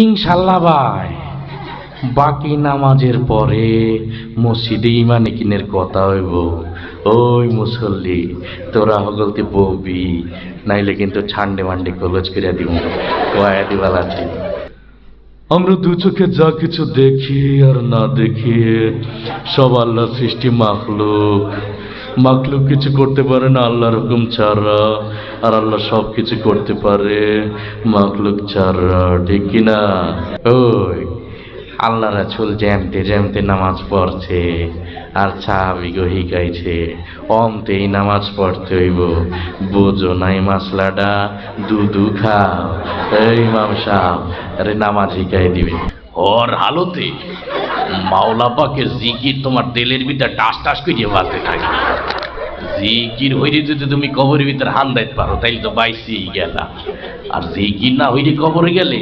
ইনশাল্লাহ ভাই, বাকি নামাজের পরে মসজিদে ইমানে কিনের কথা হইব। ওই মুসল্লি, তোরা হগলতে ববি, নাইলে কিন্তু ছান্ডে মান্ডে কলজ করে দিব কয়া দিবালাছি। আমরা দু চোখে যা কিছু দেখি আর না দেখি, সব আল্লাহ সৃষ্টি মাখলুক। মাখলুক কিছু করতে পারে না আল্লাহর হুকুম ছাড়া, আর আল্লাহ সব কিছু করতে পারে মাখলুক ছাড়া, ঠিক কিনা? ওই আল্লাহ রাসূল জ্যামতে জ্যামতে নামাজ পড়ছে আর সাহাবীগো হিকাইছে অমতেই নামাজ পড়তে হইব। বোঝো নাই মাসলাটা, দুধু খাও। এই ইমাম সাহেব, আরে নামাজ হিকাই দিবে ওর হালতে মাওলা পাকের জিকির তোমার দিলের ভিতর টাস টাস করে বাজতে থাকে। জিকির হইলে যদি তুমি কবরের ভিতর হান দাইতে পারো তাইলে তো বাইসি গেলা, আর জিকির না হইলে কবরে গেলে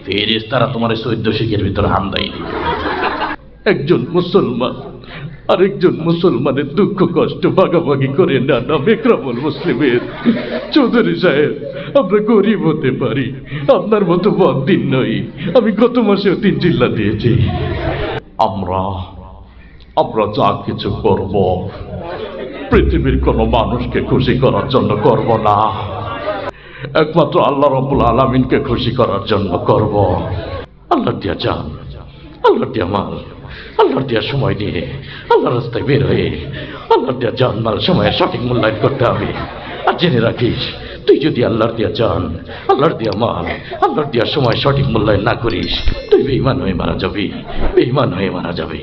ফেরেশতারা তোমার 14 শিখের ভিতর হান দেয়। একজন মুসলমান আরেকজন মুসলমানের দুঃখ কষ্ট ভাগাভাগি করে না, নাম একরামুল মুসলিমের। চৌধুরী সাহেব, আমরা গরিব হতে পারি, আপনার মতো বদিন নই। আমি গত মাসেও 3 চিল্লা দিয়েছি। আমরা যা কিছু করব পৃথিবীর কোনো মানুষকে খুশি করার জন্য করব না, একমাত্র আল্লাহ রাব্বুল আলামিনকে খুশি করার জন্য করব। আল্লাহ দিয়া জান, আল্লাহ দিয়া মাল, আল্লাহর দিয়া সময় দিয়ে আল্লাহ রাস্তায় বের হয়ে আল্লাহর দিয়া জান মাল সময়ের সঠিক মূল্যায়ন করতে হবে। আর জেনে রাখিস, তুই যদি আল্লাহর দিয়া জান, আল্লাহর দিয়া মাল, আল্লাহর দিয়া সময় সঠিক মূল্যায়ন না করিস, তুই বেঈমান হয়ে মারা যাবি, বেঈমান হয়ে মারা যাবি।